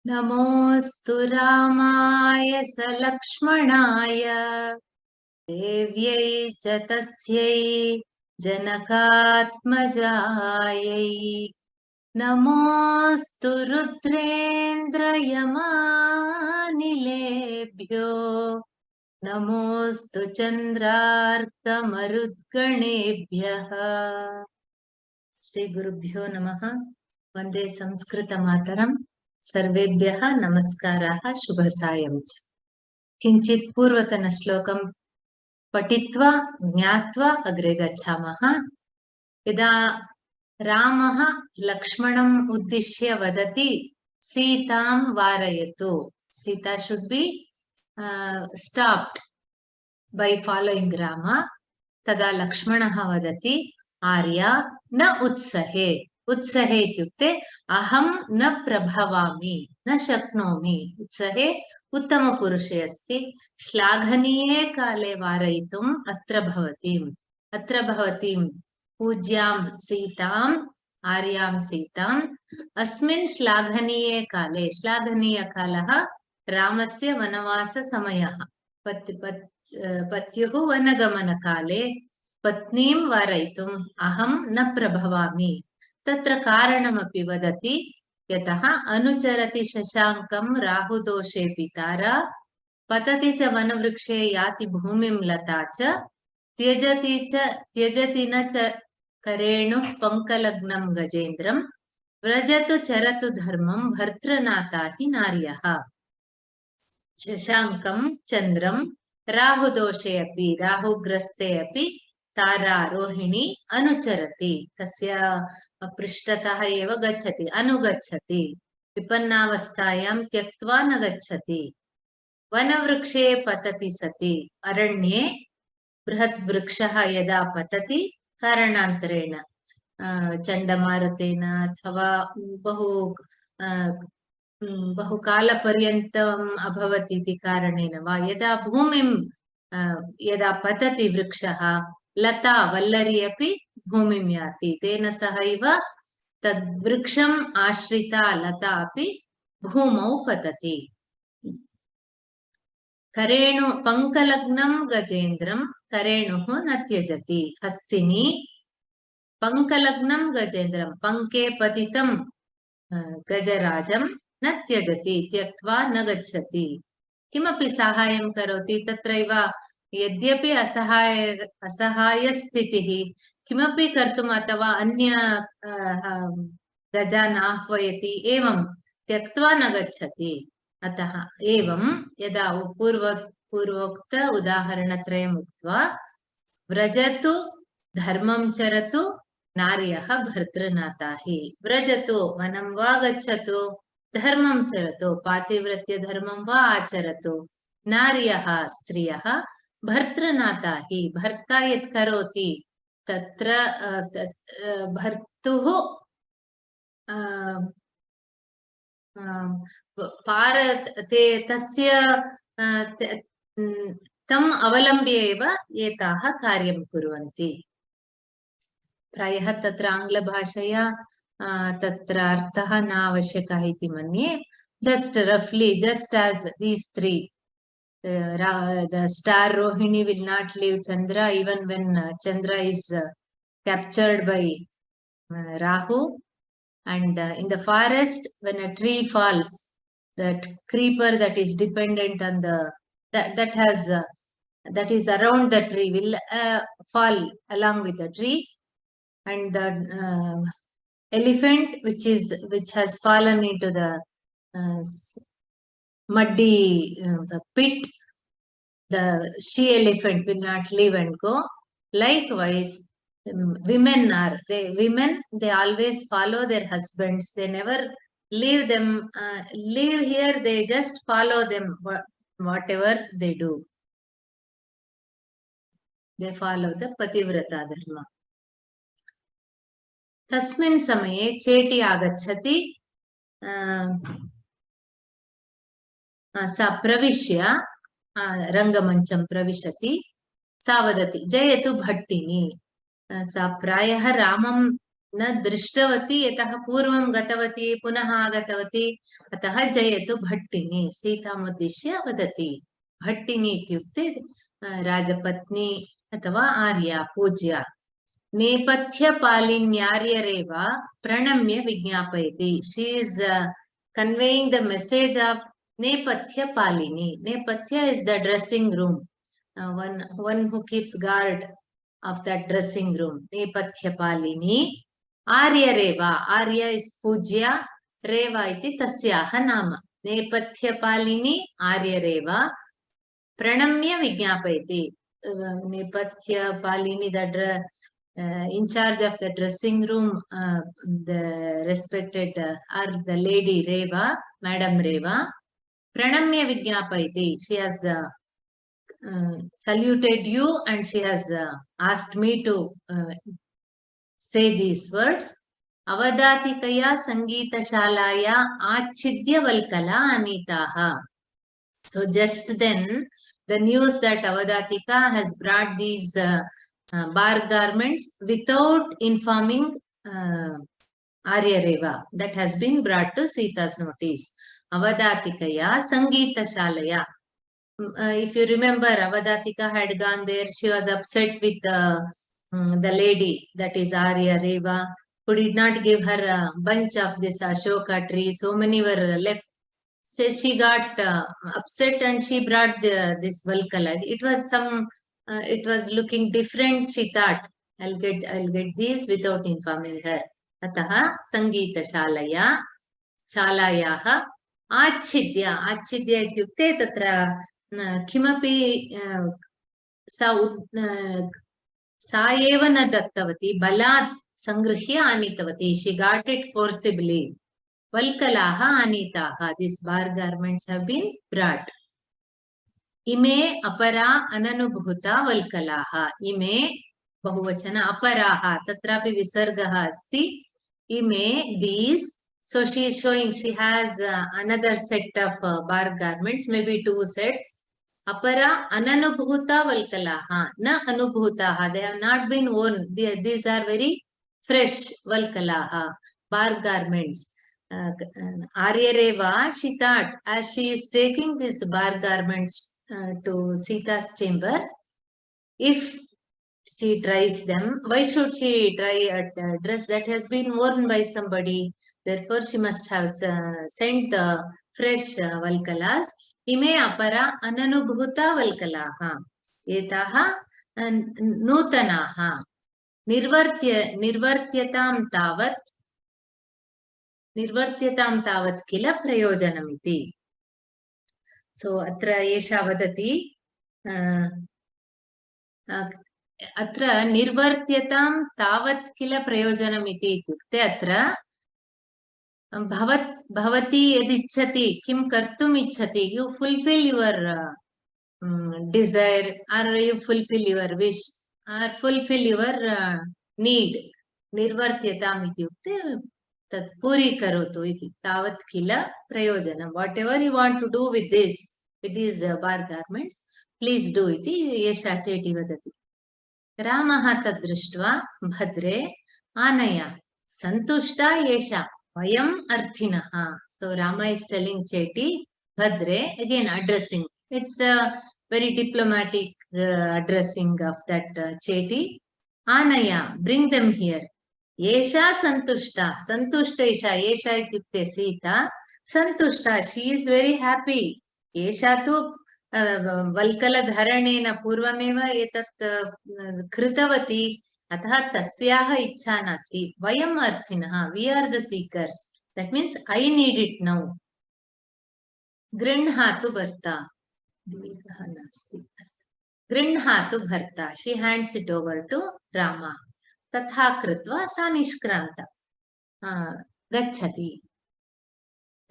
नमोऽस्तु रामाय सलक्ष्मणाय देव्यै च तस्यै जनकात्मजायै नमोऽस्तु रुद्रेन्द्रयमानिलेभ्यो नमोऽस्तु चन्द्रार्कमरुद्गणेभ्यः। श्री गुरुभ्यो नमः। वन्दे संस्कृतमातरम्। सर्वेभ्यः नमस्काराः, शुभसायं च। किञ्चित् पूर्वतनश्लोकं पठित्वा ज्ञात्वा अग्रे गच्छामः। यदा रामः लक्ष्मणम् उद्दिश्य वदति सीतां वारयतु, Sita should be stopped by following Rama. तदा लक्ष्मणः वदति आर्या न उत्सहे। उत्सहे इत्युक्ते अहं न प्रभवामि, न शक्नोमि। उत्सहे उत्तमपुरुषे अस्ति। श्लाघनीये काले वारयितुम् अत्र भवतीं पूज्यां सीताम्, आर्यां सीताम् अस्मिन् श्लाघनीये काले, श्लाघनीयकालः रामस्य वनवाससमयः, पत्युः वनगमनकाले पत्नीं वारयितुम् अहं न प्रभवामि। तत्र कारणमपि वदति, यतः अनुचरति शशाङ्कं राहुदोषे पितारा, पतति च वनवृक्षे याति भूमिं लता च, त्यजति न च करेणुः पङ्कलग्नं गजेन्द्रं, व्रजतु चरतु धर्मं भर्तृनाथा हि नार्यः। शशाङ्कं चन्द्रं राहुदोषे अपि, राहुग्रस्ते अपि तारा रोहिणी अनुचरति, तस्य पृष्ठतः एव गच्छति, अनुगच्छति। विपन्नावस्थायां त्यक्त्वा न गच्छति। वनवृक्षे पतति सति, अरण्ये बृहद्वृक्षः यदा पतति कारणान्तरेण, चण्डमारुतेन अथवा बहुकालपर्यन्तम् अभवत् इति कारणेन वा, यदा भूमिं यदा पतति वृक्षः, लता वल्लरी अपि भूमिं याति, तेन सहैव तद्वृक्षम् आश्रिता लता अपि भूमौ पतति। करेणु पङ्कलग्नं गजेन्द्रं, करेणुः न त्यजति। हस्तिनी पङ्कलग्नं गजेन्द्रं, पङ्के पतितं गजराजं न त्यजति, त्यक्त्वा न गच्छति। किमपि साहाय्यं करोति, तत्रैव यद्यपि असहायस्थितिः किमपि कर्तुम् अथवा अन्य गजान् आह्वयति, एवं त्यक्त्वा न गच्छति। अतः एवं यदा पूर्वोक्त उदाहरणत्रयम् उक्त्वा व्रजतु धर्मं चरतु नार्यः भर्तृनाथा हि। व्रजतु वनं वा गच्छतु, धर्मं चरतु पातिव्रत्य धर्मं वा आचरतु, नार्यः स्त्रियः भर्तृनाथा हि, भर्ता यत् करोति तत्र भर्तुः तस्य तम् अवलम्ब्य एव एताः कार्यं कुर्वन्ति। प्रायः तत्र आङ्ग्लभाषया तत्र अर्थः न आवश्यकः इति मन्ये। जस्ट रफ्ली, just as these three, the star Rohini will not leave Chandra even when Chandra is captured by Rahu, and in the forest when a tree falls, that creeper that is dependent on the that is around the tree will fall along with the tree, and the elephant which has fallen into the muddy pit, the she elephant will not leave and go. Likewise, women they always follow their husbands. They never leave them, leave here. They just follow them, whatever they do. They follow the pativrata dharma. तस्मिन् समये चेटी आगच्छति। सा प्रविश्य रङ्गमञ्चं प्रविशति। सा वदति जयतु भट्टिनी। सा प्रायः रामं न दृष्टवती यतः पूर्वं गतवती पुनः आगतवती अतः जयतु भट्टिनी सीतामुद्दिश्य वदति भट्टिनी इत्युक्ते राजपत्नी अथवा आर्या पूज्या नेपथ्यपालिन्यार्यरेव प्रणम्य विज्ञापयति she is conveying the message of nepathyapalini. Nepathya is the dressing room, one who keeps guard of that dressing room. Nepathyapalini Aryareva. Arya is Pujya, Reva iti tasyaha nama. Nepathyapalini Aryareva Pranamya Vignapayati. Nepathyapalini, the in charge of the dressing room, the respected or the lady Reva, Madam Reva, Pranamya Vignapayati. She has saluted you and she has asked me to say these words. Avadatikaya Sangeeta Shalaya Achidya Valkala Anitaha. So just then, the news that Avadatika has brought these bar garments without informing Aryareva, that has been brought to Sita's notice. Avadatikaya Sangeeta Shalaya. If you remember, Avadatika had gone there. She was upset with the lady, that is Aryareva, who did not give her a bunch of this Ashoka tree. So many were left. So she got upset and she brought this Valkala. It was it was looking different. She thought, I'll get this without informing her. Ataha Sangeeta Shalayaha Achidya ityukte tatra kimapi sa eva na dattavati balat sangruhya anitavati. She got it forcibly. Valkalaha anitaha. These bar garments have been brought. Ime apara ananubhuta valkalaha. Ime bahuvachana aparaha. Tatrapi visargaha asti. Ime, these. So she is showing she has another set of bar garments, maybe 2 sets. Apara ananubhuta valkalaha. Na anubhutaha. They have not been worn. These are very fresh valkalaha, bar garments. Aryareva, she thought, as she is taking these bar garments to Sita's chamber, if she tries them, why should she try a dress that has been worn by somebody? Therefore, she must have sent the fresh valkalas. Ime apara ananubhuta valkalaha. Etaha nutanaha. Nirvartyatam tavat. Nirvartyatam tavat kila prayojanamiti. So, atra esha vadati. Atra nirvartyatam tavat kila prayojanamiti ityukte atra bhavati yadichati kim kartum ichhati. You fulfill your desire or you fulfill your wish or fulfill your need. Nirvartyatam ityukte tat puri karotu iti tavat kila prayojanam. Whatever you want to do with these bar garments, please do iti yesha cheti vadati. Ramaha tadrishtva bhadre anaya santushta yesha vayam arthinaha. So Rama is telling Cheti, bhadre, again addressing. It's a very diplomatic addressing of that Cheti. Anaya, bring them here. Yesha santushta. Santushta isha. Yesha ityukte Sita. Santushta. She is very happy. Yesha tu वल्कलधरणेन पूर्वमेव एतत् कृतवती अतः तस्याः इच्छा नास्ति वयम् अर्थिनः we are the seekers that means I need it now गृह्णातु भर्ता दीर्घः नास्ति गृह्णातु भर्ता she hands it over to Rama तथा कृत्वा सा निष्क्रान्ता गच्छति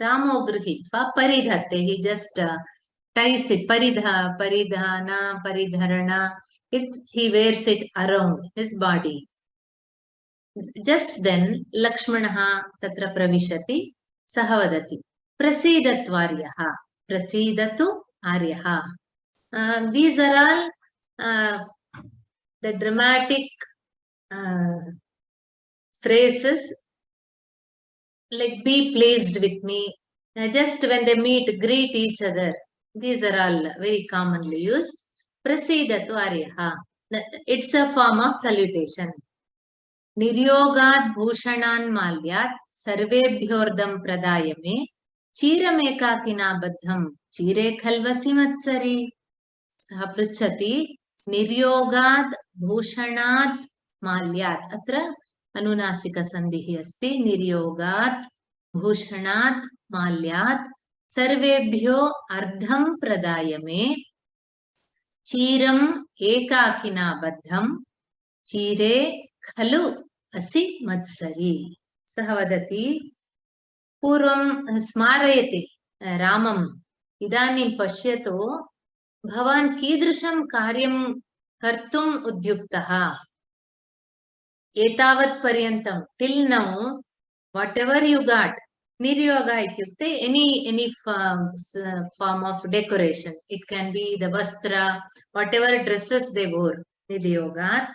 रामो गृहीत्वा परिधत्ते he just ties it, paridhana, paridharana. He wears it around his body. Just then, Lakshmanaha tatra pravishati, sahavadati. Prasidatvaryaha. Prasidatu aryaha. These are all the dramatic phrases like be pleased with me, just when they meet, greet each other. These are all very commonly used. Prasidatu aryaha. It's a form of salutation. Niryogat bhushanan malyat sarvebhyordam pradayame chirameekakina baddham chire khalvasi matsari. Saha pruchati niryogat bhushanat malyat. Atra anunasika sandhihi asti. Niryogat bhushanat malyat sarvebhyo ardham pradayame chiram ekakina baddham chire khalu asi matsari. Saha vadati पूर्वं स्मारयति रामं इदानीं पश्यतु भवान् कीदृशं कार्यं कर्तुम् उद्युक्तः एतावत् पर्यन्तं till now whatever you got niryoga ityukte any form of decoration. It can be the vastra, whatever dresses they wore. Niryogat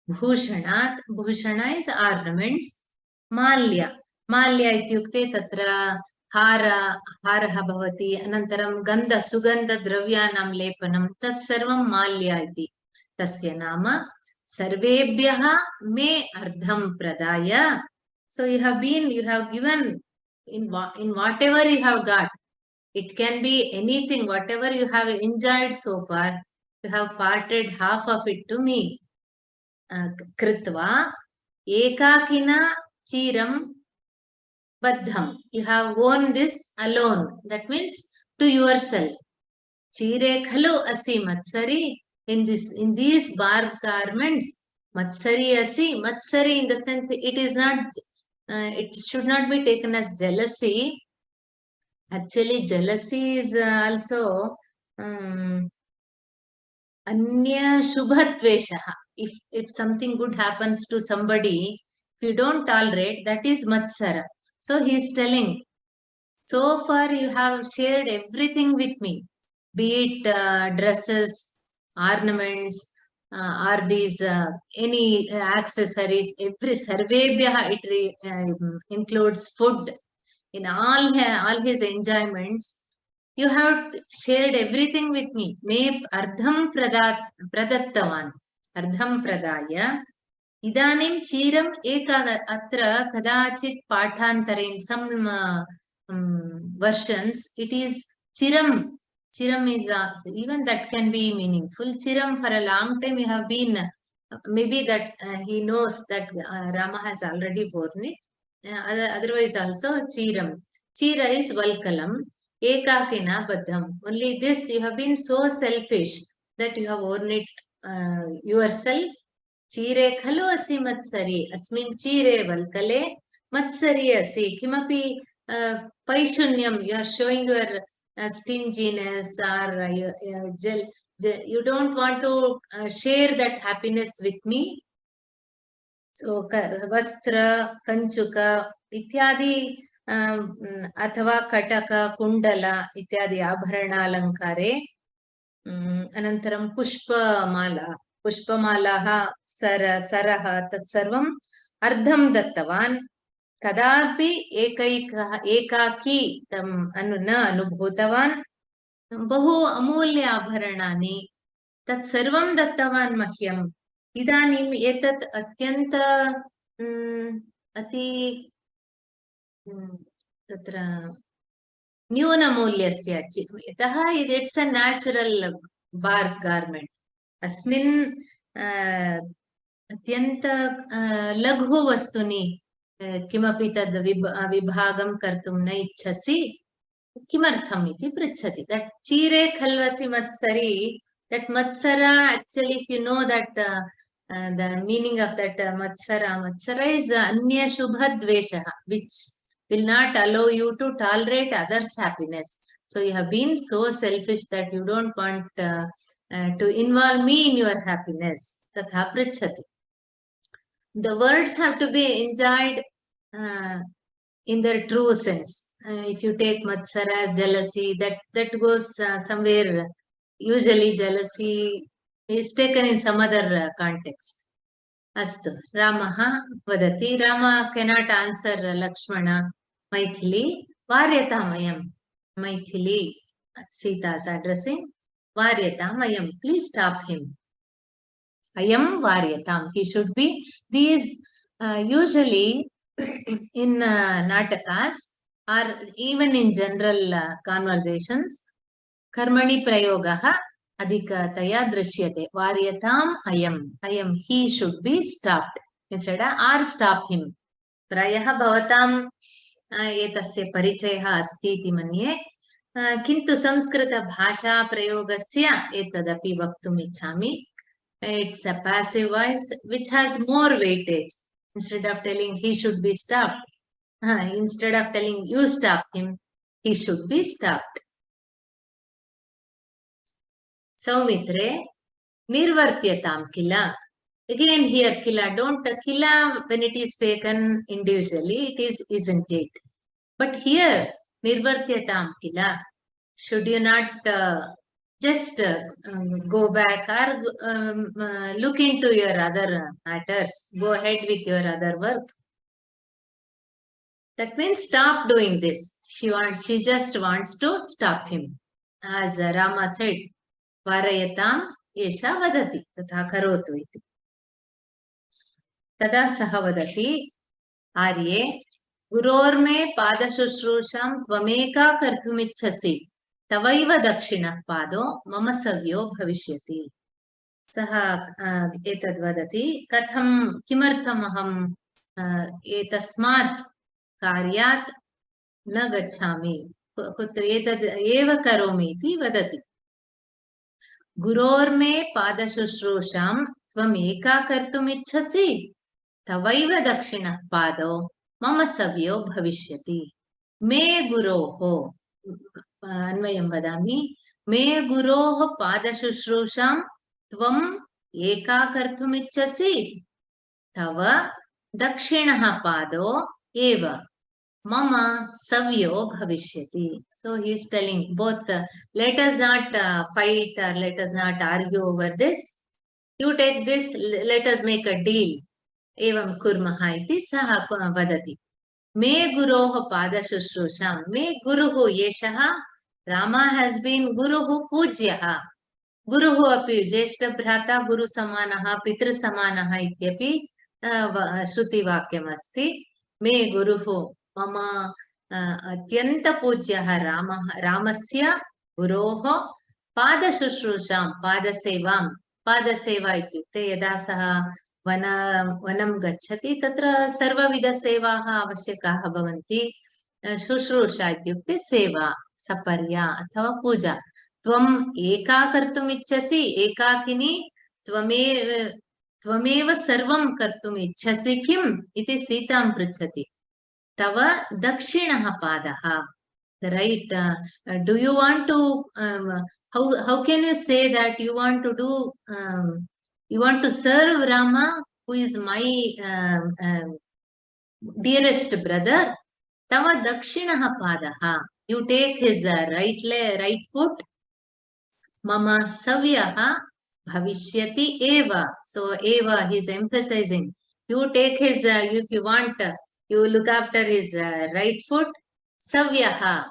bhushanat. Bhushana is ornaments. Malya ityukte tatra harah bhavati. Anantaram gandha sugandha dravyanam lepanam. Tat sarvam malya iti. Tasya nama sarvebhyaha me ardham pradaya. So you have given in whatever you have got. It can be anything, whatever you have enjoyed so far. You have parted half of it to me. Kritva ekakina chiram baddham. You have worn this alone. That means to yourself. Chire khalu asi matsari. In these bark garments, matsari asi. Matsari in the sense it is not. It should not be taken as jealousy. Actually, jealousy is also anya shubhatveshaha. If something good happens to somebody, if you don't tolerate, that is matsara. So he is telling, so far you have shared everything with me, be it dresses, ornaments, or these any accessories. Every sarvebhyaha, it includes food. In all his enjoyments, you have shared everything with me. Me ardham pradattavan. Ardham pradaya. Idanim chiram eka atra kadachit pathantarin. In some versions, it is chiram. Chiram is even that can be meaningful. Chiram, for a long time you have been, maybe that he knows that Rama has already borne it. Otherwise also chiram. Chira is valkalam. Ekakina baddham. Only this, you have been so selfish that you have worn it yourself. Chire khalu asi matsari. Asmin chire valkale matsari asi. Kimapi paishunyam. You are showing your stinginess or you don't want to share that happiness with me. So vastra, kanchuka, ityadi athava kataka, kundala, ityadi abharana alankare. Anantaram pushpamala. Pushpamalaha saraha tat sarvam ardham dattavan. Kadapi ekaki tam na anubhutavan. Bahu amulya abharanani tat sarvam dattavan mahyam. Idanim etat atyanta ati tatra न्यूनमूल्यस्य यतः it's a natural bark garment. अस्मिन् अत्यन्त लघु वस्तुनि किमपि तद् विभागं कर्तुं न इच्छसि किमर्थम् इति पृच्छति. That chire khalvasi matsari, that matsara, actually if you know that the meaning of that matsara is anya shubhadveshaha, which will not allow you to tolerate others' happiness. So you have been so selfish that you don't want to involve me in your happiness. Tatha pritchati. The words have to be enjoyed in their true sense. If you take matsara as jealousy, that goes somewhere. Usually jealousy is taken in some other context. अस्तु रामः वदति Rama cannot answer Lakshmana Maithili Varyatamayam Maithili Sita is addressing Varyatamayam, please stop him. Ayam Varyatam, he should be. These usually in natakas or even in general conversations कर्मणि प्रयोगः अधिकतया दृश्यते. वार्यताम् अयम् he should be stopped instead or stop him. प्रायः भवतां एतस्य परिचयः अस्ति इति मन्ये, किन्तु संस्कृतभाषाप्रयोगस्य एतदपि वक्तुम् इच्छामि. It's a passive voice which has more weightage. Instead of telling he should be stopped, instead of telling you stop him, he should be stopped. Saumitre, nirvartyatam kila. Again here kila, don't kila when it is taken individually, it is isn't it. But here nirvartyatam kila, should you not just go back or look into your other matters, go ahead with your other work. That means stop doing this. She just wants to stop him. As Rama said, वारयताम् एषा वदति तथा करोतु इति. तदा सः वदति, आर्ये गुरोर्मे पादशुश्रूषां त्वमेका कर्तुमिच्छसि, तवैव दक्षिणः पादो मम सव्यो भविष्यति. सः एतद् वदति, कथं किमर्थमहं एतस्मात् कार्यात् न गच्छामि, कुत्र एतद् एव करोमि इति वदति. गुरोर्मे पादशुश्रूषां त्वमेका कर्तुमिच्छसि, तवैव दक्षिणः पादो मम सव्यो भविष्यति. मे गुरोः, अन्वयं वदामि, मे गुरोः पादशुश्रूषां त्वम् एका कर्तुमिच्छसि, तव दक्षिणः पादो एव mama savyo bhavishyati. So he is telling both, let us not fight or let us not argue over this. You take this, let us make a deal. Evam kurmaha iti saha vadati. Me guroh padashushrusam. Me guruhu yeshaha. Rama has been guruhu pujyaha. Guruhu api jeshta bhrata guru samanaha pitru samanaha ityapi shruti vakyam asti. Me guruhu मम अत्यन्तपूज्यः रामस्य गुरोः पादशुश्रूषां पादसेवां. पादसेवा इत्युक्ते यदा सः वनं गच्छति तत्र सर्वविधसेवाः आवश्यकाः भवन्ति. शुश्रूषा इत्युक्ते सेवा, सपर्या अथवा पूजा. त्वम् एका कर्तुम् इच्छसि, एकाकिनी त्वमेव सर्वं कर्तुम् इच्छसि किम् इति सीतां पृच्छति. तव दक्षिणः पादः, the right, do you want to how can you say that you want to do you want to serve Rama, who is my dearest brother. Tava dakshinah padah, you take his right foot. Mama savyaha bhavishyati eva. So eva, he is emphasizing, you take his if you want, you look after his right foot. Savyaha,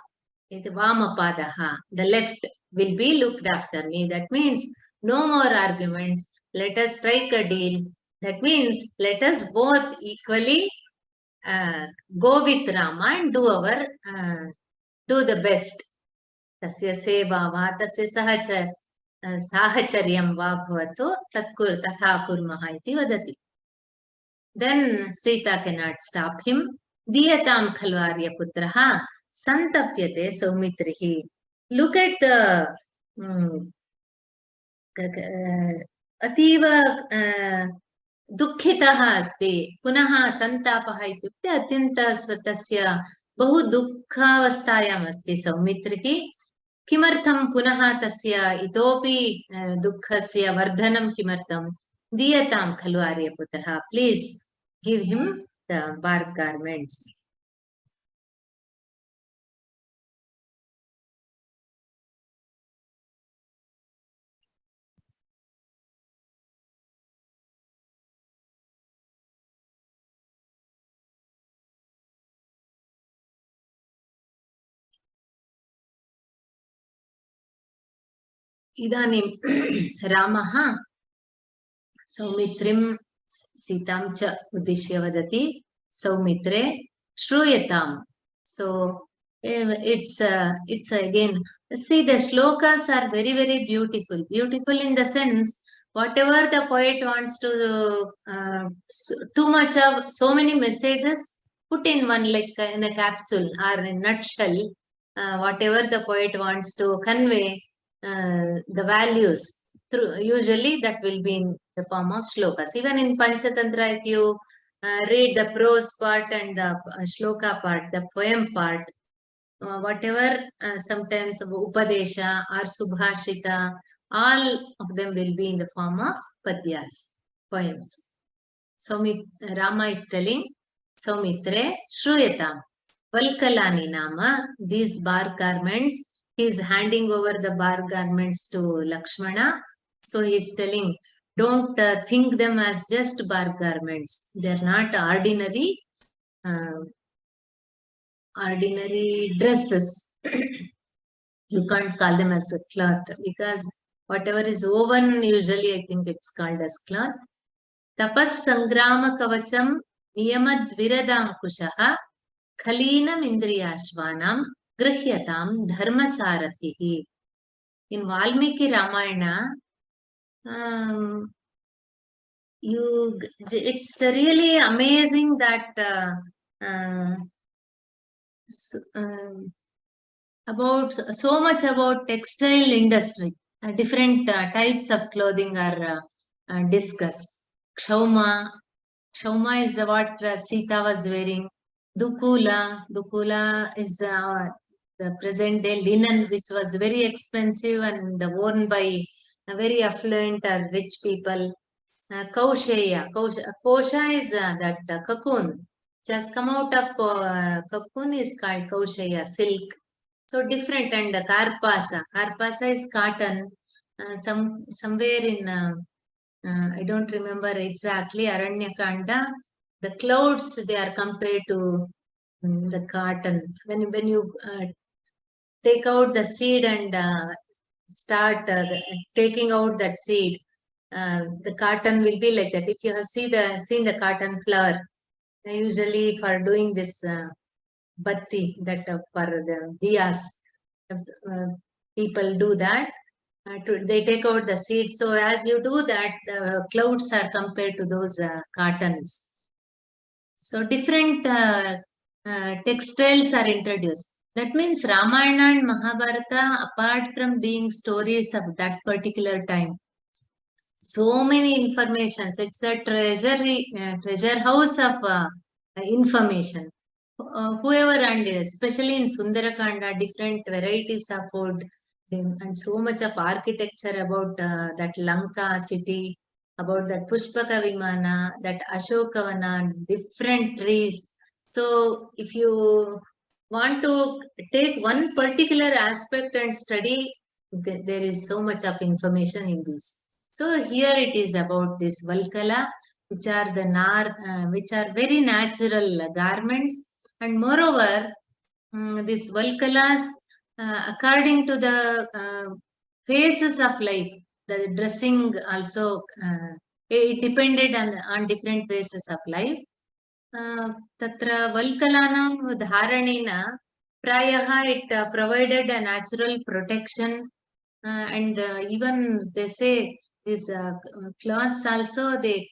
vamapadaha, the left will be looked after me. That means no more arguments. Let us strike a deal. That means let us both equally go with Rama and do the best. Tasya seva va, tasya sahacharyam va bhavatu tatha kurmaha iti vadati. Then Sita cannot stop him. Diyatam khalu aryaputraha santapyate saumitrihi. Look at the ativa दुःखितः अस्ति. पुनः सन्तापः इत्युक्ते अत्यन्त तस्य बहु दुःखावस्थायाम् अस्ति सौमित्रिः. किमर्थं पुनः तस्य इतोपि दुःखस्य वर्धनं किमर्थं? दीयतां खलु आर्यपुत्रः, please give him the bark garments. इदानीं रामः सौमित्रीं सीतां च उद्दिश्य वदति, सौमित्रे श्रूयताम्. So it's again, see, the shlokas are very, very beautiful. Beautiful in the sense, whatever the poet wants to, too much of so many messages put in one, like in a capsule or in a nutshell, whatever the poet wants to convey, the values through, usually that will be in the form of shlokas. Even in Panchatantra, if you read the prose part and the shloka part, the poem part, whatever, sometimes Upadesha or Subhashita, all of them will be in the form of padyas, poems. So Rama is telling, Saumitre Shruyatam. Valkalani Nama, these bar garments, he is handing over the bar garments to Lakshmana. So he is telling, don't think them as just bar garments. They are not ordinary dresses. You can't call them as a cloth, because whatever is woven, usually I think it's called as cloth. Tapas sangrama kavacham niyamad viradamkushaha khalinam indriyashvanam grihyatam dharmasarathihi. In Valmiki Ramayana, it's really amazing that about so much about textile industry. Different types of clothing are discussed. Kshauma is what Sita was wearing. Dukula is the present day linen, which was very expensive and worn by very affluent or rich people. Kosha is that cocoon. Just come out of cocoon is called Kaushaya, silk. So different. And Karpasa is cotton. Somewhere in I don't remember exactly, Aranyakanda, the clouds, they are compared to the cotton. When you take out the seed and start taking out that seed, the cotton will be like that. If you have seen the cotton flower, usually for doing this batti, that for the diyas, people do that. They take out the seeds. So as you do that, the clouds are compared to those cottons. So different textiles are introduced. That means Ramayana and Mahabharata, apart from being stories of that particular time, so many informations. It's a treasure house of information. Whoever, and especially in Sundarakanda, different varieties of food, and so much of architecture about that Lanka city, about that Pushpaka Vimana, that Ashokavana, different trees. So if you want to take one particular aspect and study, there is so much of information in this. So here it is about this Valkala, which are which are very natural garments. And moreover, these Valkalas, according to the phases of life, the dressing also, it depended on different phases of life. Tatra Valkalanam dharanena prayah, it provided a natural protection. And even they say these cloths also, there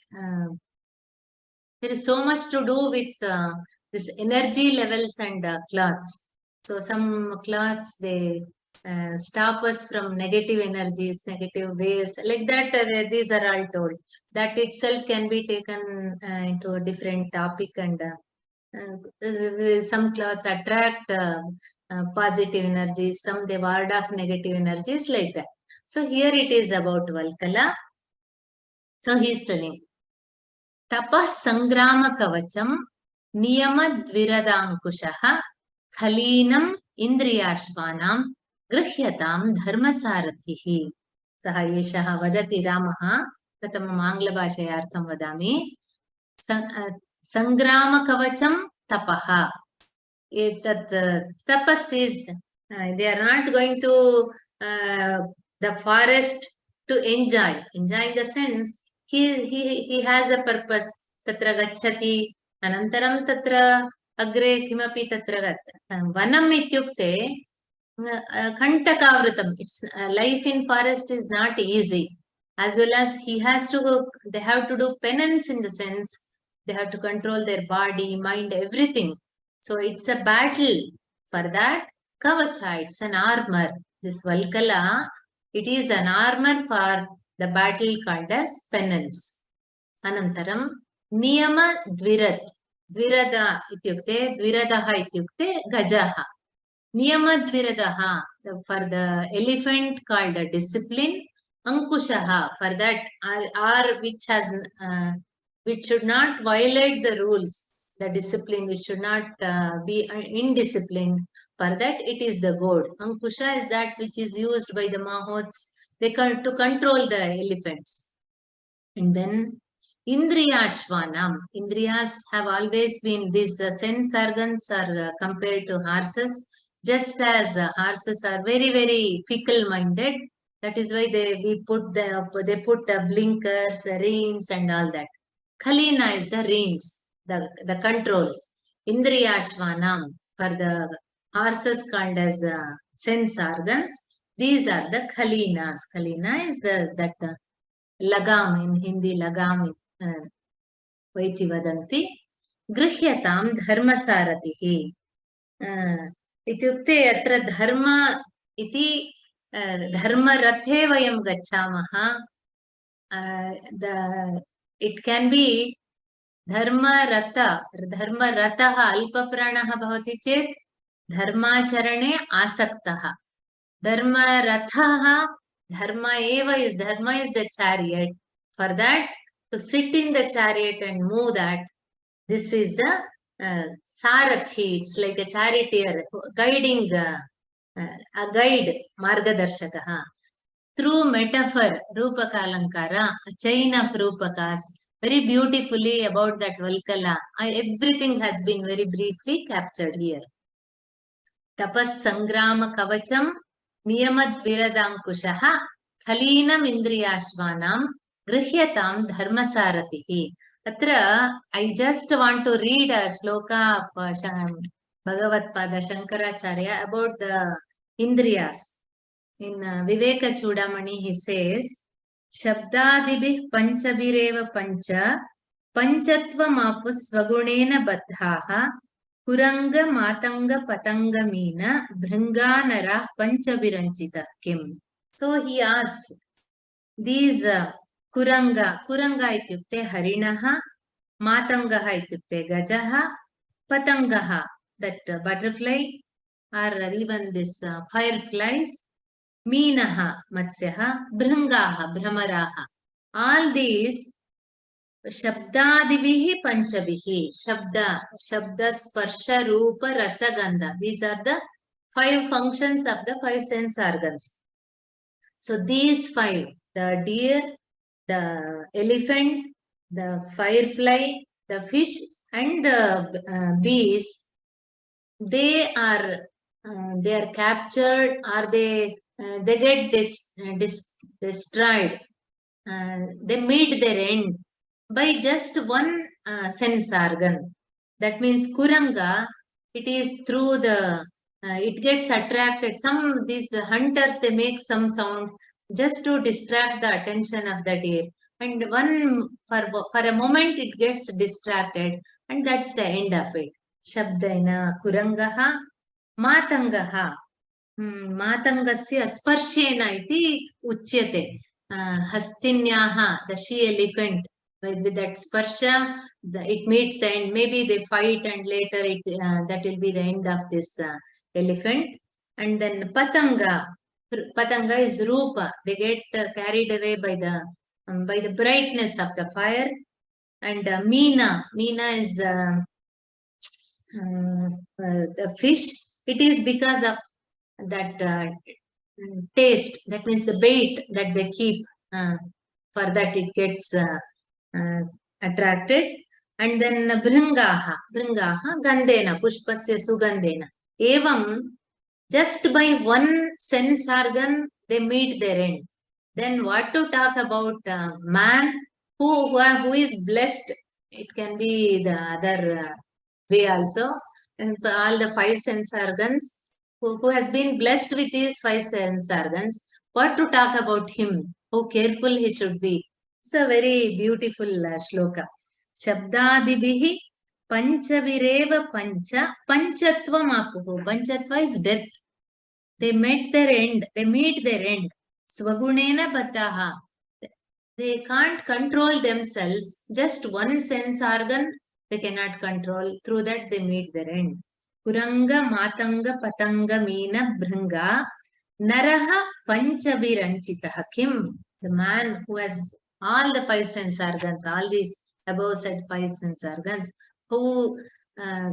is so much to do with this energy levels and cloths. So some cloths, they stop us from negative energies, negative waves, like that. These are all told. That itself can be taken into a different topic. And some cloths attract positive energies, some they ward off negative energies, like that. So here it is about Valkala. So he is telling, Tapah sangrama kavacham niyamad-viradangkushaha khalinam indriyashvanam grihyatam dharmasarathihi. Saha yeshaha vadati Ramaha. Pratamam Anglabhashayartham vadami. Sangrama kavacham tapaha. That tapas is, they are not going to the forest to enjoy in the sense he has a purpose. Tatra gacchati anantaram tatra agre kimapi tatra vanam ityukte kantakavritam. It's life in forest is not easy, as well as they have to do penance in the sense they have to control their body, mind, everything. So it's a battle. For that, kavacha, it's an armor. This Valkala, it is an armor for the battle called as penance. Anantaram, niyama dvirat. Dvirada ityukte, dviradaha ityukte, gajaha. Niyama dviradaha, for the elephant called a discipline. Ankushaha, for that, or which should not violate the rules, the discipline, which should not be indisciplined. For that, it is the goad. Ankusha is that which is used by the mahots to control the elephants. And then Indriyashvanam. Indriyas have always been, these sense organs are compared to horses. Just as horses are very, very fickle-minded, that is why they put the blinkers, reins, and all that. Khalina is the reins, the controls. Indriyashvanam, for the horses called as sense organs. These are the khalinas. Khalina is that lagam, in Hindi lagam vaiti vadanti. Grihyatam dharmasaratihi. Ityukte atra dharma iti dharma rathe vayam gacchamaha. It can be dharma rataha alpapranaha bhavati chet dharmacharane asaktaha. Dharma rathaha, dharma is the chariot. For that, to sit in the chariot and move that, this is the sarathi. It's like a charioteer guiding, a guide, margadarshakaha. Through metaphor, rupakalankara, a chain of rupakas, very beautifully about that Valkala. Everything has been very briefly captured here. Tapas sangrama kavacham niyamad viradankushaha khalinam indriyashvanam grihyatam dharmasaratihi. Atra, I just want to read a shloka of Bhagavad Pada Shankaracharya about the Indriyas. In Viveka Chudamani, he says, Shabdadibih panchabireva pancha panchatva mapu swagunena baddhaha kuranga matanga patanga meena bhringanara panchabiranchita kim. So he asks, these kuranga ityukte harinaha, matangaha ityukte gajaha, patangaha, that butterfly, or even this fireflies, meenaha, matsyaha, bhringaha, bhramaraha. All these Shabdadivihi panchavihi. Shabda, sparsha, rupa, rasa, gandha. These are the 5 functions of the 5 sense organs. So these 5, the deer, the elephant, the firefly, the fish, and the bees, they are captured, or they get destroyed. They meet their end by just one sense organ. That means kuranga, it is through the, it gets attracted. These hunters, they make some sound just to distract the attention of the deer. And for a moment, it gets distracted, and that's the end of it. Shabdaina kurangaha, matangaha. Matangasya sparshena iti uchyate. Hastinyaha, the she elephant, with that sparsha, it meets the end. Maybe they fight, and later that will be the end of this elephant. And then patanga is rupa. They get carried away by the brightness of the fire. And meena is the fish. It is because of that taste. That means the bait that they keep, for that it gets attracted. And then bhringaha gandena, pushpasya sugandena. Evam, Just by one sense organ, they meet their end. Then what to talk about man who is blessed? It can be the other way also. And all the five sense organs, who has been blessed with these five sense organs, what to talk about him? How careful he should be. It's a very beautiful shloka. Shabdadibihi panchavireva pancha panchatvam apuhu. Panchatva is death. They met their end. They meet their end. Swagunena bataha. They can't control themselves. Just one sense organ they cannot control. Through that they meet their end. Kuranga matanga patanga meena bhranga naraha panchaviranchitaha kim. The man who has all the five sense organs, all these above said five sense organs, who uh,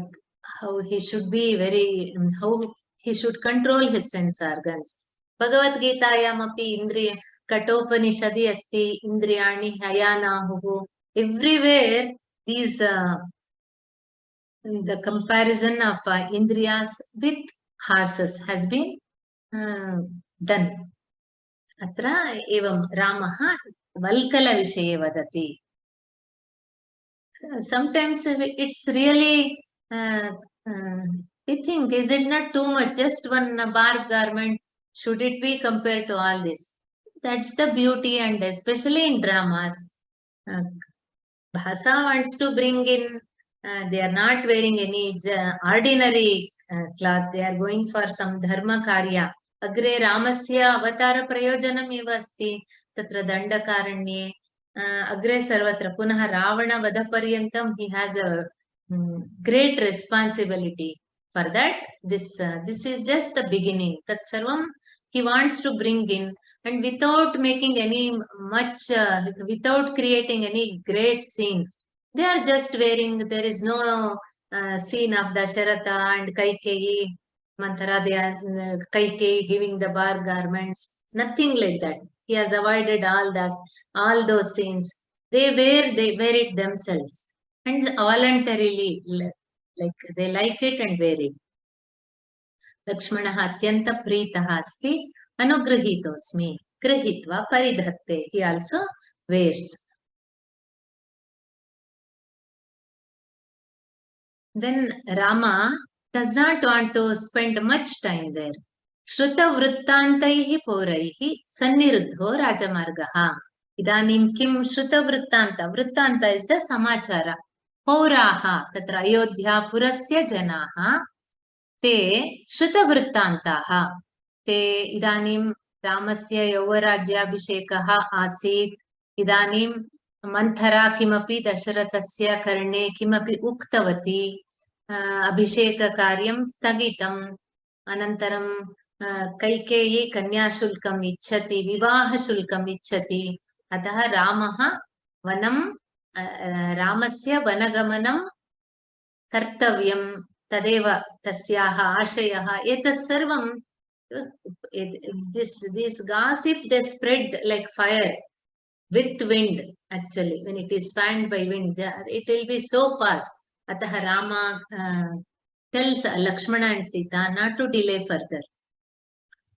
how he should be very, how he should control his sense organs. Bhagavad Gitaayamapi Indriya Katopanishadi asti Indriyani Hayanahu. Everywhere these the comparison of Indriyas with horses has been done. Atra evam Ramaha Valkala Vishaye vadati. Sometimes it's really we think, is it not too much? Just one bark garment, should it be compared to all this? That's the beauty, and especially in dramas. Bhasa wants to bring in, they are not wearing any ordinary cloth. They are going for some dharma karya. Agre Ramasya avatara prayojanam eva asti. Tatra dandakaranye. Agre sarvatra punaha Ravana vadaparyantam. He has a great responsibility. For that, this is just the beginning. That sarvam he wants to bring in, and without making any much, without creating any great scene. They are just wearing, there is no scene of Dasharatha and Kaikeyi, Manthara, they are Kaikeyi giving the bar garments, nothing like that. He has avoided all those scenes. They wear it themselves and voluntarily, like they like it and wear it. Lakshmanah atyanta pritaha asti anugrahitosmi grahitva paridhatte. He also wears. Then Rama does not want to spend much time there. Shruta vrittantaihi poraihi sanniruddho rajamargaha. Idanim kim shruta vrittanta? Vrittanta is the samachara. Pauraha tatra Ayodhya purasya janaha te श्रुतवृत्तान्ताः ते इदानीं रामस्य यौवराज्याभिषेकः आसीत्. इदानीं मन्थरा किमपि दशरथस्य कर्णे किमपि उक्तवती. अभिषेककार्यं स्थगितम्. अनन्तरं कैकेयी कन्याशुल्कम् इच्छति, विवाहशुल्कम् इच्छति. अतः रामस्य वनगमनं कर्तव्यं. तदेव तस्याः आशयः. एतत् सर्वं this gossip they spread like fire with wind. Actually, when it is fanned by wind, it will be so fast. Atah Rama tells Lakshmana and Sita not to delay further.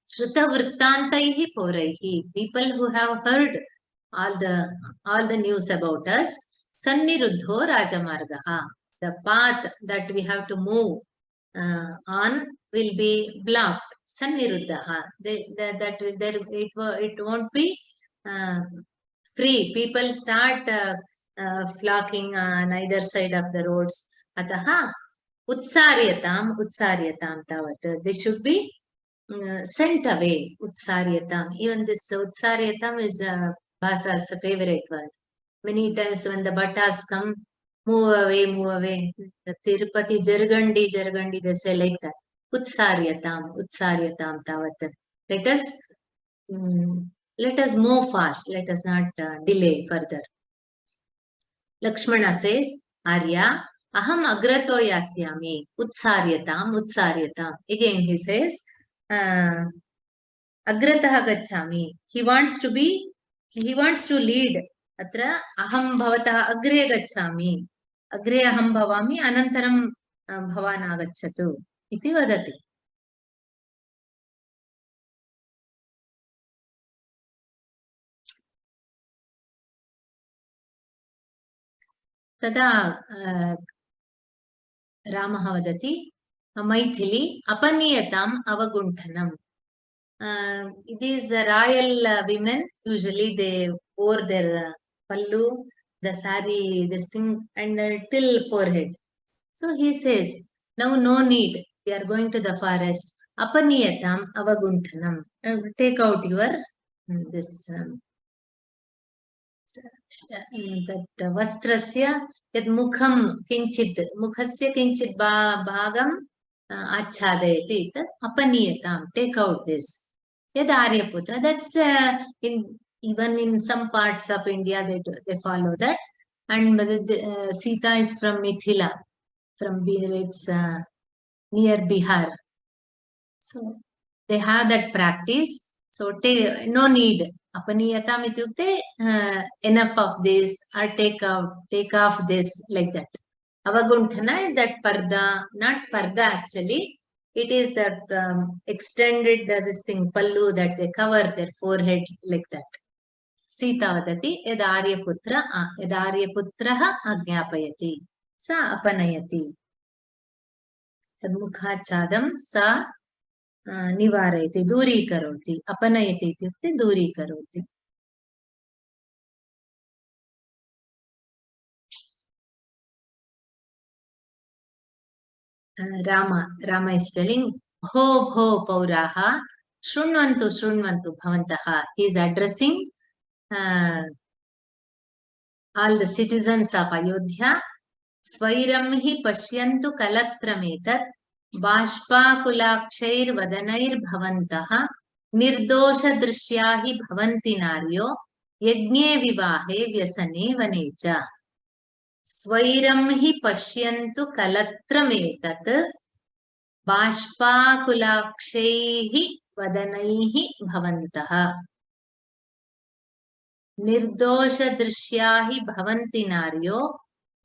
Shruta vrittantaihi poraihi. People who have heard all the news about us. Sanniruddho rajamargaha. The path that we have to move on will be blocked. Sanniruddha. It won't be free. People start flocking on either side of the roads. Ataha utsaryatam tavat. They should be sent away. Utsaryatam. Even this utsaryatam is Bhasa's favorite word. Many times when the bhattas come, move away. The Tirupati Jargandi, they say like that. Utsaryatam tavat. Let us move fast. Let us not delay further. Lakshmana says, Arya, aham agrato yasyami. Utsaryatam. Again he says, agrataha gacchami. He wants to lead. Atra aham bhavatah agre gacchami. Agre aham bhavami anantaram bhavan agacchatu iti vadati. तदा रामः वदति Maithili अपनीयताम् अवगुण्ठनम्. It is the royal women, usually they wore their pallu, the sari, this thing, and till forehead. So he says, now no need, we are going to the forest. Apaniyatam avagunthanam. Take out your this that vastrasya yad mukham kinchit mukhasya kinchit bhagam achhadayati tat apaniyatam. Take out this. Yad Aryaputra. That's in even in some parts of India they follow that. And Sita is from Mithila, from it's near Bihar. So they have that practice. So no need. Apaniyatam ityukte enough of this, or take off this, like that. Avagunthana is that parda, not parda actually. It is that extended this thing, pallu, that they cover their forehead like that. Sita vadati yadaryaputraha ajñapayati sa apanayati. तन्मुखाच्छादं सा निवारयति, दूरीकरोति. अपनयति इत्युक्ते दूरीकरोति. Rama is telling, भो पौराः शृण्वन्तु भवन्तः. He is addressing all the citizens of Ayodhya. स्वैरं हि पश्यन्तु कलत्रमेतत् बाष्पाकुलाक्षैर्वदनैर्भवन्तः निर्दोषदृश्या हि भवन्ति नार्यो यज्ञे विवाहे व्यसने वने च. स्वैरं हि पश्यन्तु कलत्रमेतत् बाष्पाकुलाक्षैः वदनैः भवन्तः निर्दोषदृश्या हि भवन्ति नार्यो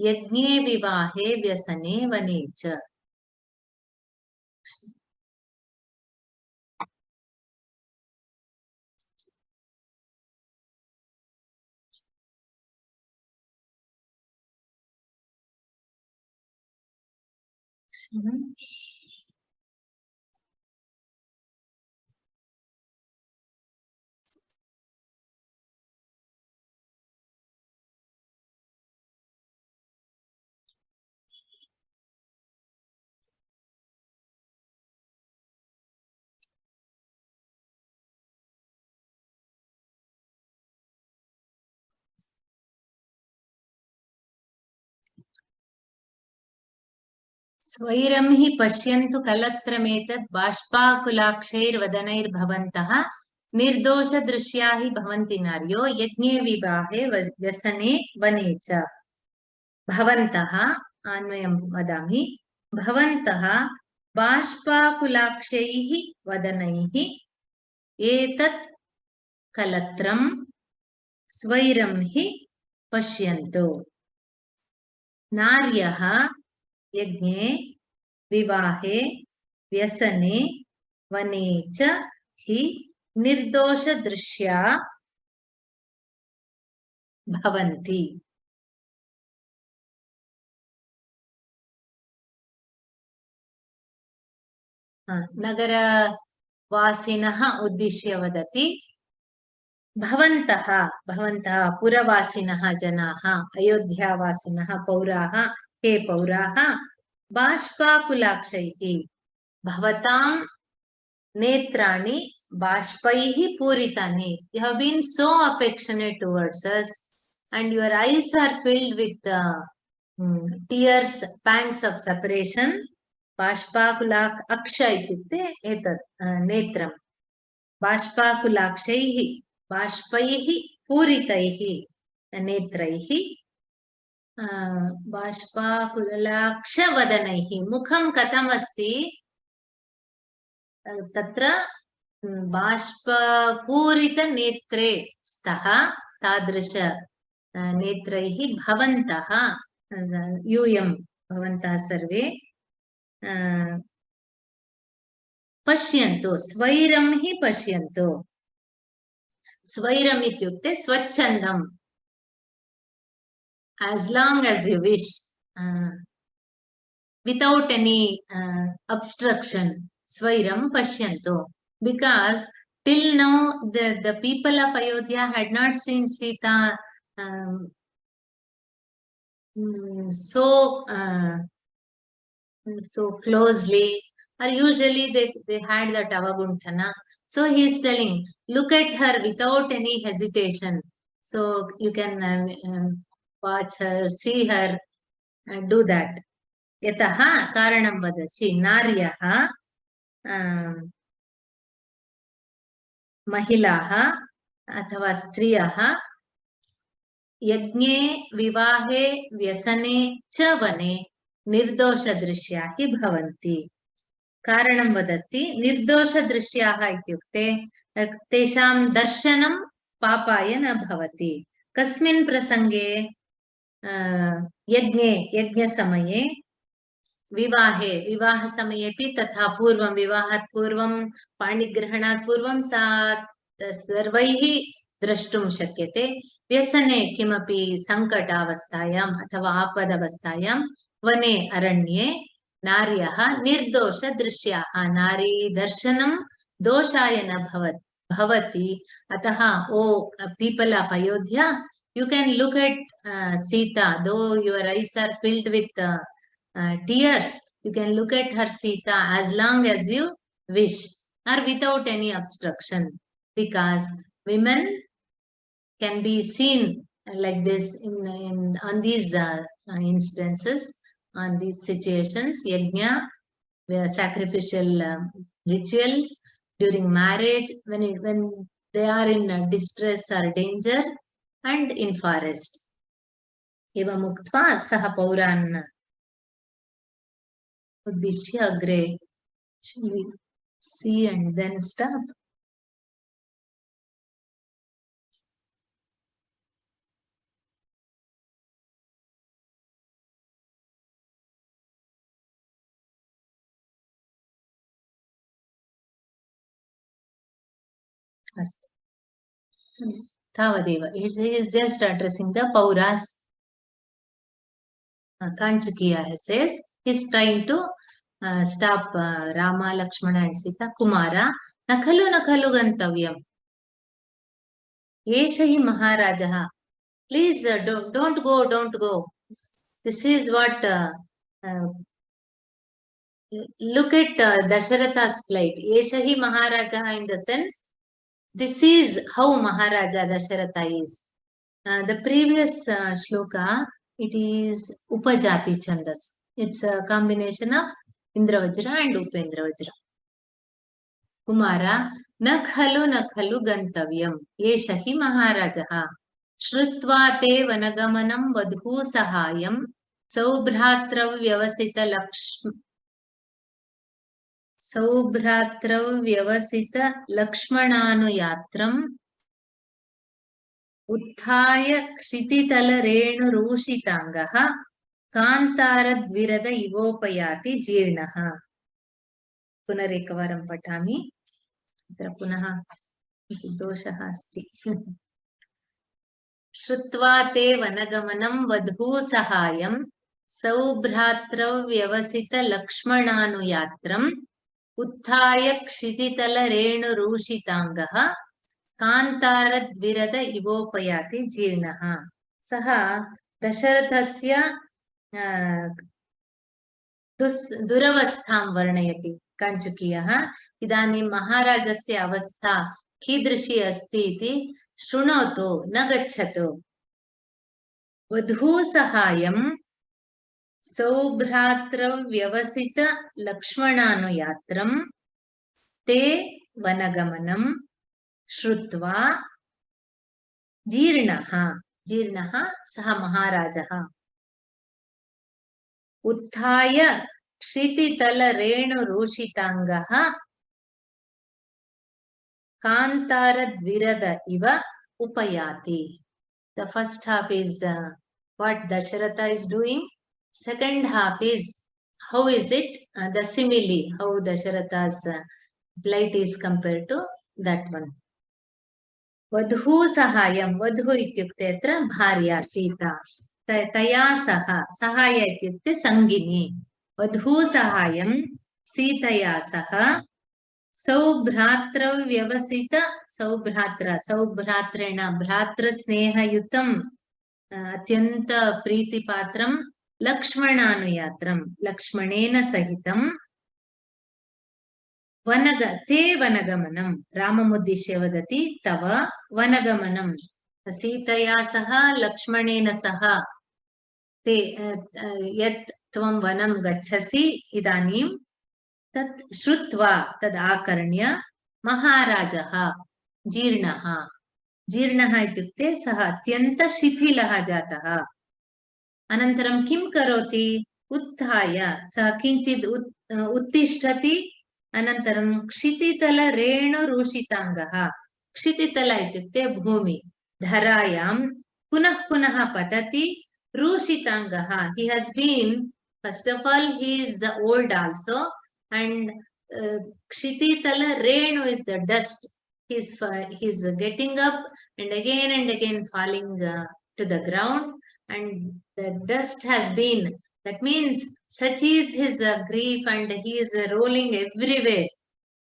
यज्ञे विवाहे व्यसने वने च. स्वैरं हि पश्यन्तु कलत्रमेतत् बाष्पाकुलाक्षैर्वदनैर्भवन्तः निर्दोषदृश्या हि भवन्ति नार्यो यज्ञे विवाहे व्यसने वने च. भवन्तः अन्वयं वदामि. भवन्तः बाष्पाकुलाक्षैः वदनैः एतत् कलत्रं स्वैरं हि पश्यन्तु. नार्यः यज्ञे विवाहे व्यसने वने च हि निर्दोषदृश्या भवन्ति. नगरवासिनः उद्दिश्य वदति. भवन्तः पुरवासिनः जनाः, अयोध्यावासिनः पौराः, हे पौराः, बाष्पाकुलाक्षैः भवतां नेत्राणि बाष्पैः पूरितानि. You have been so affectionate towards us and your eyes are filled with tears, pangs of separation. बाष्पाकुलाक् अक्ष इत्युक्ते एतत् नेत्रं. बाष्पाकुलाक्षैः बाष्पैः पूरितैः नेत्रैः बाष्पाकुलाक्षवदनैः. मुखं कथम् अस्ति? तत्र बाष्पपूरितनेत्रे स्तः तादृश नेत्रैः भवन्तः यूयं भवन्तः सर्वे पश्यन्तु. स्वैरं हि पश्यन्तु. स्वैरम् इत्युक्ते स्वच्छन्दम्. as long as you wish, without any obstruction. Svairam Pashyanto. Because till now, the people of Ayodhya had not seen Sita so closely, or usually they had that avaguntana. So he is telling, look at her without any hesitation. So you can watch her, see her, do that. Yataha karanam vadasi naryaha महिलाः अथवा स्त्रियः यज्ञे विवाहे व्यसने च वने निर्दोषदृश्याः भवन्ति. कारणं वदति, निर्दोषदृश्याः इत्युक्ते तेषां दर्शनं पापाय न भवति. कस्मिन् प्रसङ्गे? यज्ञे, यज्ञसमये, विवाहे, विवाहसमयेपि तथा पूर्वं, विवाहात् पूर्वं, पाणिग्रहणात् पूर्वं सा सर्वैः द्रष्टुं शक्यते. व्यसने किमपि सङ्कटावस्थायाम् अथवा आपदवस्थायां वने अरण्ये नार्यः निर्दोषदृश्याः, नारी दर्शनं दोषाय न भवति. अतः ओ people of Ayodhya, you can look at Sita, though your eyes are filled with tears, you can look at her Sita as long as you wish, or without any obstruction, because women can be seen like this on these instances, on these situations. Yajna, sacrificial rituals during marriage, when they are in distress or danger, and in forest. Evam uktva saha pauran uddishya agre. Shall we see and then stop? Tavadeva. He is just addressing the Pauras. Kanchakiya says he's trying to stop Rama, Lakshmana and Sita. Kumara, nakhalu gantavyam. Yeshahi Maharajaha. Please don't go. This is what look at Dasharatha's plight. Yeshahi Maharajaha, in the sense, this is how Maharaja Dasharatha is. The previous shloka, it is Upajati Chandas. It's a combination of Indravajra and Upendravajra. Kumara, nakhalu gantavyam, yeshahi maharajaha, shrutva te vanagamanam vadhu sahayam, saubhratrav vyavasita lakshmananuyatram, उत्थाय क्षितितलरेणुरूषिताङ्गः कान्तारद्विरद इवोपयाति जीर्णः. पुनरेकवारं पठामि. अत्र पुनः दोषः अस्ति. श्रुत्वा ते वनगमनं वधू सहायं सौभ्रात्रौ व्यवसित लक्ष्मणानुयात्रम् उत्थाय क्षितितलरेणुरूषिताङ्गः कान्तारद्विरद इवोपयाति जीर्णः. सः दशरथस्य दुरवस्थां वर्णयति काञ्चुकीयः. इदानीं महाराजस्य अवस्था कीदृशी अस्ति इति शृणोतु, न गच्छतु. वधू सहायं सौभ्रात्रौ व्यवसित लक्ष्मणानुयात्रं ते वनगमनं श्रुत्वा जीर्णः सः महाराजः उत्थाय क्षितितलरेणुरूषिताङ्गः कान्तारद्विरद इव उपयाति. The first half is what Dasharatha is doing. Second half is how is it the simile, how Dasharatha's plight is compared to that one. Vadhu sahayam. Vadhu ityukte atra bharya Sita. तया सह सहाय इत्युक्ते सङ्गिनी वधू सहायं सीतया सह सौभ्रात्रौ व्यवसित सौभ्रात्रेण भ्रातृस्नेहयुतं अत्यन्त प्रीतिपात्रं लक्ष्मणानुयात्रं लक्ष्मणेन सहितं ते वनगमनं राममुद्दिश्य वदति तव वनगमनं सीतया सह लक्ष्मणेन सह ते यत् त्वं वनं गच्छसि इदानीं तत् श्रुत्वा तद् आकर्ण्य महाराजः जीर्णः इत्युक्ते सः अत्यन्त शिथिलः जातः अनन्तरं किं करोति उत्थाय सः किञ्चित् उत्तिष्ठति अनन्तरं क्षितितलरेणुरूषिताङ्गः क्षितितल इत्युक्ते भूमि धरायां पुनः पुनः पतति रूषिताङ्गः he has been first of all he is old also and kshititala renu is the dust he's getting up and again falling to the ground and the dust has been that means such is his grief and he is rolling everywhere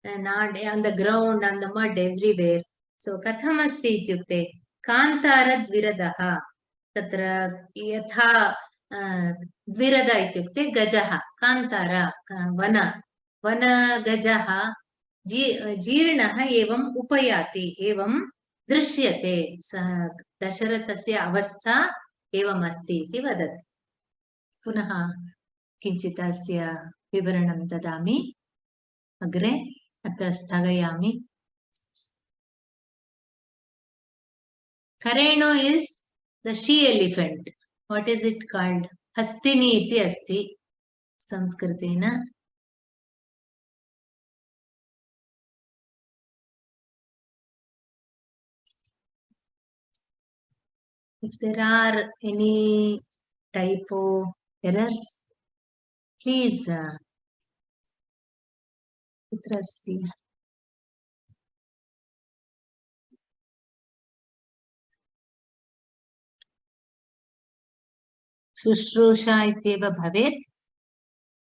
not on the ground on the mud everywhere so katham asti ityukte kantara dviradah तत्र यथा द्विरद इत्युक्ते गजः कान्तार वनगजः जीर्णः एवं उपयाति एवं दृश्यते दशरथस्य अवस्था एवम् अस्ति इति वदति पुनः किञ्चित् अस्य विवरणं ददामि अग्रे अत्र स्थगयामि करेणो is the she elephant what is it called hastini iti asti sanskritena if there are any typo errors please kutra asti शुश्रूषा इत्येव भवेत्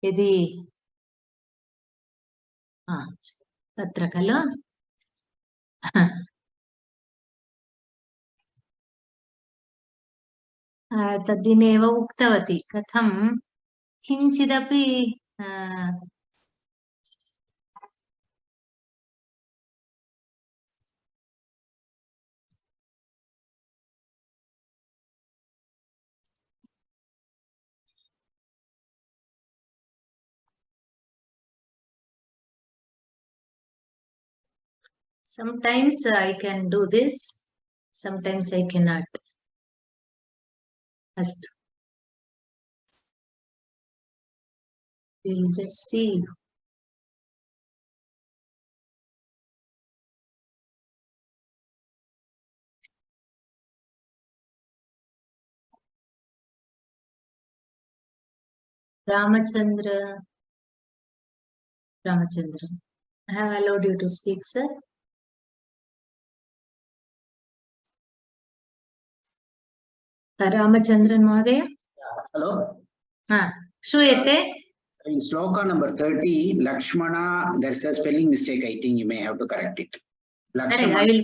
यदि तत्र खलु तद्दिने एव उक्तवती कथं किञ्चिदपि sometimes I can do this sometimes I cannot astu we'll just see Ramachandra I have allowed you to speak sir Ramachandran Mahodaya hello श्रूयते in sloka number 30 Lakshmana there's a spelling mistake I think you may have to correct it Lakshmana. I will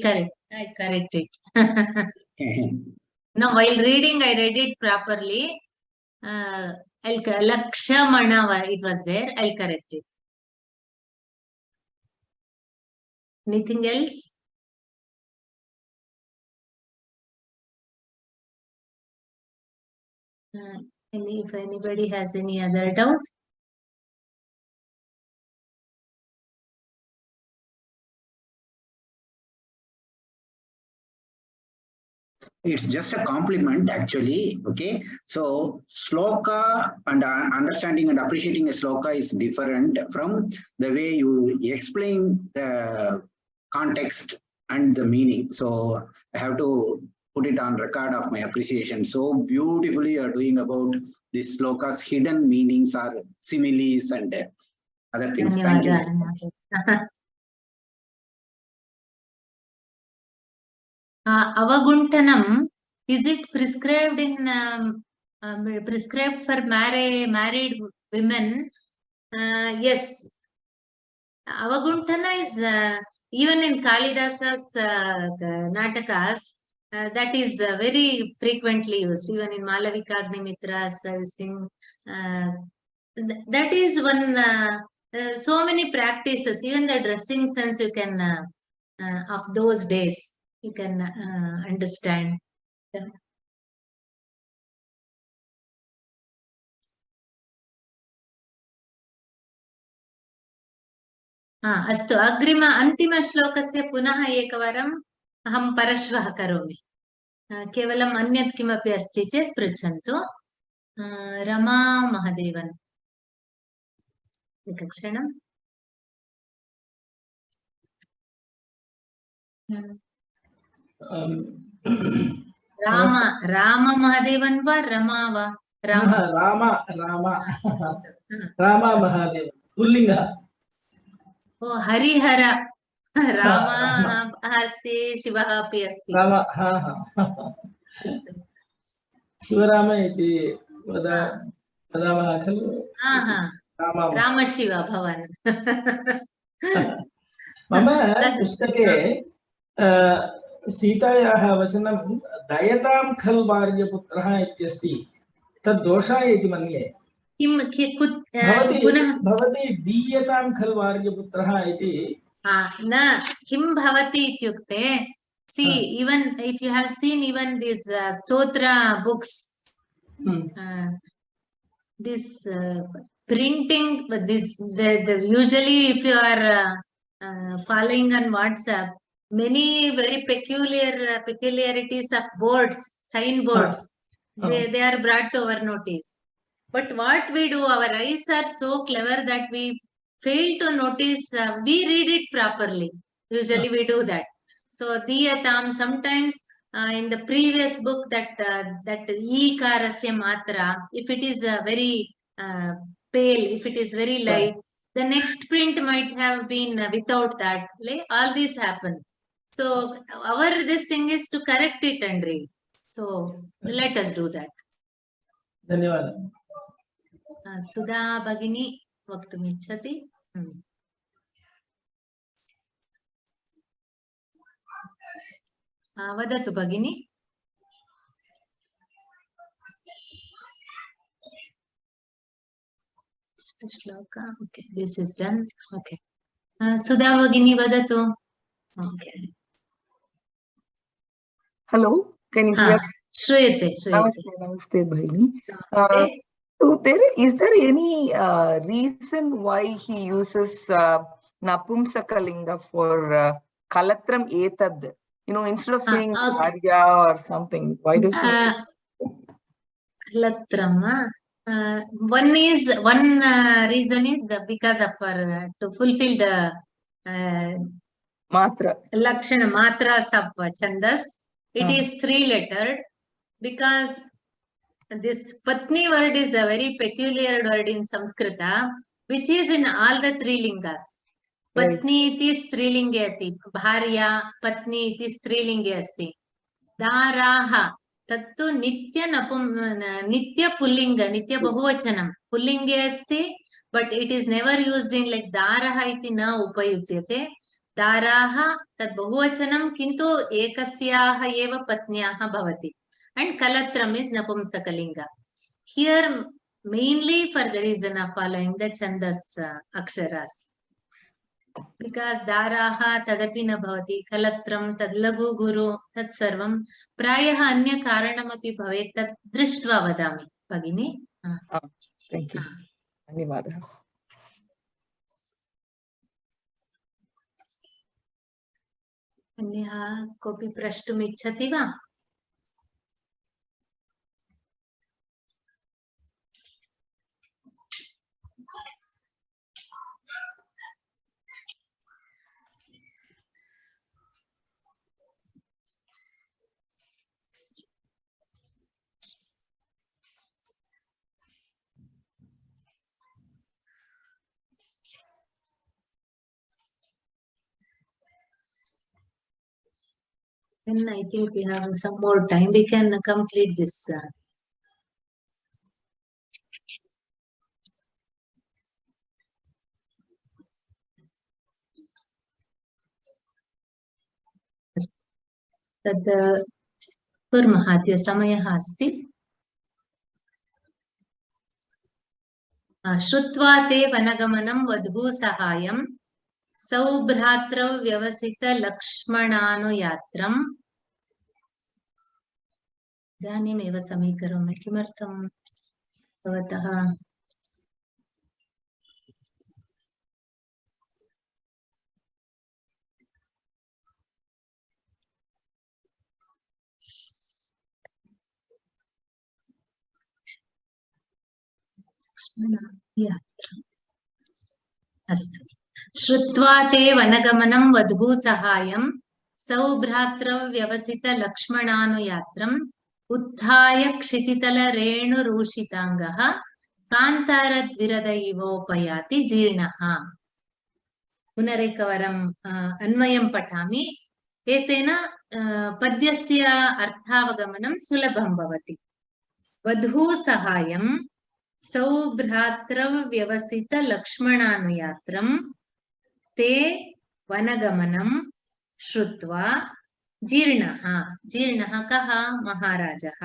correct it no while reading I read it properly Lakshamana it was there I'll correct it anything else if anybody has any other doubt it's just a compliment actually okay so sloka and understanding and appreciating a sloka is different from the way you explain the context and the meaning so I have to put it on record of my appreciation so beautifully you are doing about this sloka's hidden meanings or similes and other things thank you Avaguntanam, is it prescribed in prescribed for married women. Yes, Avaguntana is even in Kalidasa's Natakas, that is very frequently used. Even in Malavikagnimitras, that is one. So many practices, even the dressing sense, you can of those days, you can understand. Yeah. अस्तु अन्तिमश्लोकस्य पुनः एकवारम् अहं परश्वः करोमि. केवलम् अन्यत् किमपि अस्ति चेत् पृच्छन्तु. रमा महादेवन्, एकक्षणम्. राम महादेवन् वा रमा वा? रामा महादेवन् पुल्लिङ्गः. ओ हरिहर रामः अस्ति, शिवः अपि अस्ति. शिवराम इति वदामः खलु. रामशिव भवान्. मम पुस्तके सीतायाः वचनं दयतां खल् वार्यपुत्रः इत्यस्ति. तद् दोषः इति मन्ये. भवती दीयतां खल् वार्यपुत्रः इति न किं भवति इत्युक्ते, see, even if you have seen even these stotra books, this printing, this usually if you are following on WhatsApp, many very peculiarities of boards, sign boards, they are brought to our notice. But what we do, our eyes are so clever that we fail to notice, we read it properly. Usually we do that. So diyatam, sometimes in the previous book, that ikarasya matra, if it is very pale, if it is very light, the next print might have been without that. All these happen. So this thing is to correct it and read. So let us do that. धन्यवादः. सुधा भगिनी वक्तुम् इच्छति? वदतु भगिनी. Shloka, okay, this is done. Okay. सुधा भगिनी वदतु. Okay. Hello, can you hear? श्रूयते. Namaste bhagini. So is there any reason why he uses napumsakalinga for kalatram etad? Instead of saying arya or something, why does he say kalatram? One reason is because of to fulfill the matra lakshana matras of chandas. It is 3-lettered because this patni word is a very peculiar word in Sanskrita, which is in all the 3 lingas. Patni iti strilinge asti, bharya patni iti strilinge asti. Daraha tattu nitya pullinga, nitya bahuvachanam. Pullinge asti, but it is never used in like daraha iti na upayuज्यते. Daraha tad bahuvachanam kintu ekasyaha eva patnyaha bhavati. And kalatram is napumsakalinga. Here mainly for the reason of following the chandas aksharas. Because daraha tadapi na bhavati, kalatram tad lagu guru tad sarvam prayaha anya karanamapi bhavet tad drishtva vadami. Bhagini. Thank you. Dhanyavadah. अन्यः कोऽपि प्रष्टुम् इच्छति वा? Then I think we have some more time. We can complete this तद् कुर्मः, अद्य समयः अस्ति। श्रुत्वा ते वनगमनं वधू सहायं सौभ्रात्रौ व्यवसित लक्ष्मणानुयात्रम्। इदानीमेव समीकरोमि, किमर्थं भवतः अस्तु। श्रुत्वा ते वनगमनं वधू सहायं सौभ्रात्रौ व्यवसित लक्ष्मणानुयात्रम् उत्थाय क्षितितलरेणुरूषिताङ्गः कान्तारद्विरद इवोपयाति जीर्णः। पुनरेकवारम् अन्वयं पठामि। एतेन पद्यस्य अर्थावगमनं सुलभं भवति। वधू सहायं सौभ्रात्रौ व्यवसित लक्ष्मणानुयात्रम् ते वनगमनं श्रुत्वा जीर्णः। जीर्णः कः? महाराजः।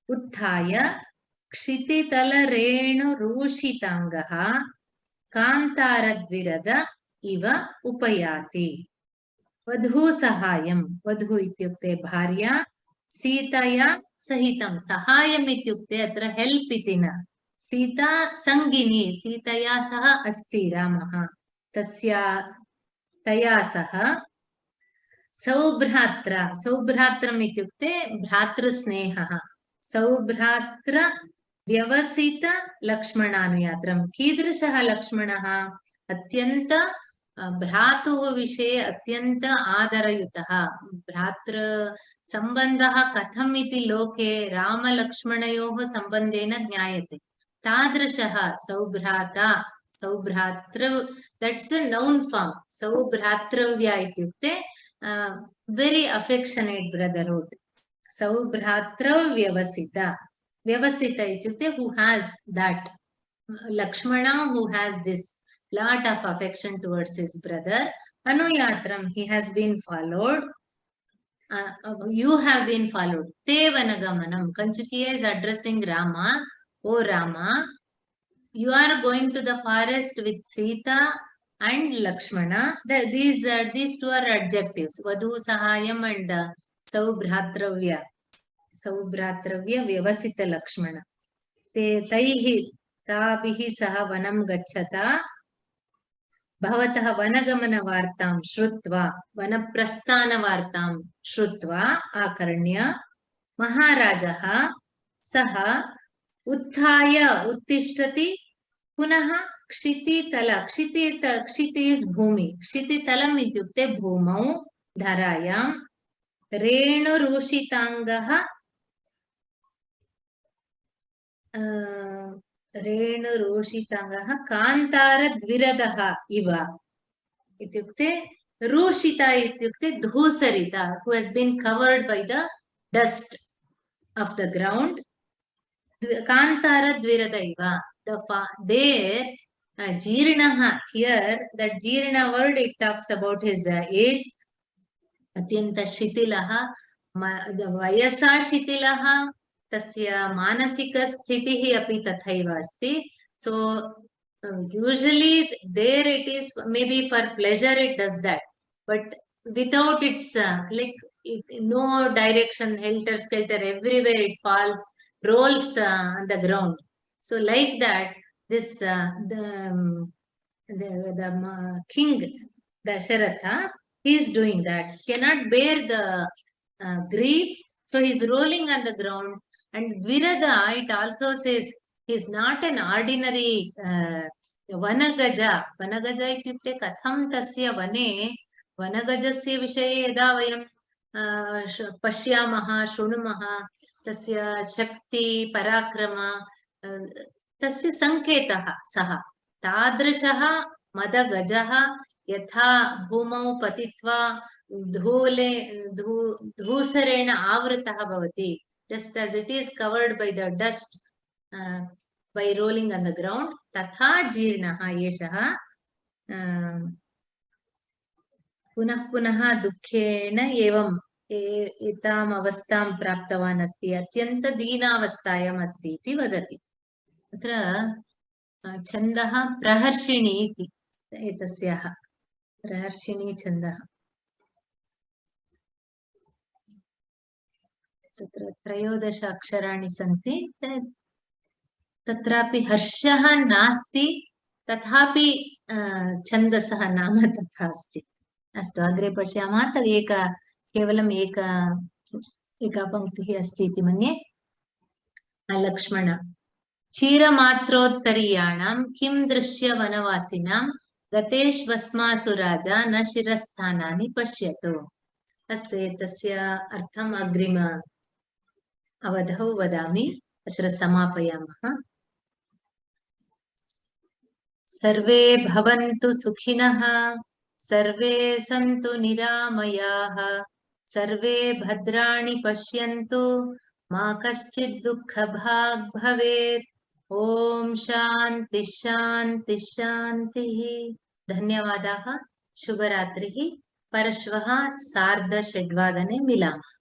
उत्थाय क्षितितलरेणुरूषिताङ्गः कान्तारद्विरद इव उपयाति। वधू सहायं, वधू इत्युक्ते भार्या, सीतया सहितं। सहायम् इत्युक्ते अत्र हेल्प् इति न, सीता सङ्गिनी, सीतया सह अस्ति रामः, तया सह। सौभ्रात्र, सौभ्रात्रम् इत्युक्ते भ्रातृस्नेहः। सौभ्रात्र व्यवसित लक्ष्मणानुयात्रं। कीदृशः लक्ष्मणः? अत्यन्त भ्रातुः विषये अत्यन्त आदरयुतः। भ्रातृ सम्बन्धः कथम् इति लोके रामलक्ष्मणयोः सम्बन्धेन ज्ञायते। तादृशः सौभ्राता, सौभ्रातृ, that's a noun form. सौभ्रातृव्या इत्युक्ते very affectionate brotherhood. सौभ्रातृ व्यवसिता, व्यवसिता इत्युक्ते who has that. Lakshmana who has this lot of affection towards his brother. Anuyatram, he has been followed. You have been followed. Te vanagamanam. Kanchikiya is addressing Rama. O Rama, you are going to the forest with Sita and Lakshmana. These two are adjectives. Vadhu sahayam and saubhratravya. Saubhratravya vyavasita Lakshmana. Te taihi ताभिः सह वनं गच्छता भवतः वनगमनवार्तां श्रुत्वा, वनप्रस्थानवार्तां श्रुत्वा आकर्ण्य महाराजः सः उत्थाय, उत्तिष्ठति, पुनः क्षितितल, क्षिति इस् भूमि, क्षितितलम् इत्युक्ते भूमौ, धरायां, रेणुरूषिताङ्गः, रेणुरूषिताङ्गः कान्तारद्विरदः इव इत्युक्ते रूषिता इत्युक्ते धूसरिता, who has been covered by the dust of the ground. Kantaradvirada iva, there Jirnaha, here that Jirna word, it talks about his age. Atyanta shitilaha, vayasa shitilaha, tasya manasika sthitihi api tathaiva asti. So usually there it is, maybe for pleasure it does that, but without its like no direction, helter skelter, everywhere it falls, rolls on the ground. So like that, this the king Dasharatha, he is doing that. He cannot bear the grief, so he is rolling on the ground. And Dvirada, it also says he is not an ordinary vanagaja. Vanagaja ityukte katham tasya vane, vanagajasya vishaye yada vayam पश्यामः शृणुमः तस्य शक्ति पराक्रम तस्य संकेतः सः तादृशः मदगजः यथा भूमौ पतित्वा धूसरेण आवृतः भवति, just as it is covered by the dust by rolling on the ground, तथा जीर्णः एषः पुनः पुनः दुःखेन एवं एताम् अवस्थां प्राप्तवान् अस्ति, अत्यन्तदीनावस्थायाम् अस्ति इति वदति। अत्र छन्दः प्रहर्षिणी इति एतस्याः प्रहर्षिणी छन्दः। तत्र 13 अक्षराणि सन्ति, तत्रापि हर्षः नास्ति, तथापि छन्दसः नाम तथा अस्ति। अस्तु, अग्रे पश्यामः। तद् केवलम् एका पङ्क्तिः अस्ति इति मन्ये। लक्ष्मण क्षीरमात्रोत्तरीयाणां किं दृश्य वनवासिनां गतेष्वस्मासु राजा न शिरस्थानानि पश्यतु। अस्तु, एतस्य अर्थम् अग्रिम अवधौ वदामि, अत्र समापयामः। सर्वे भवन्तु सुखिनः, सर्वे सन्तु निरामयाः, सर्वे भद्राणि पश्यन्तु, मा कश्चित् दुःखभाग् भवेत्। ॐ शान्ति शान्ति शान्तिः। धन्यवादाः। शुभरात्रिः। परश्वः 6:30 मिलामः।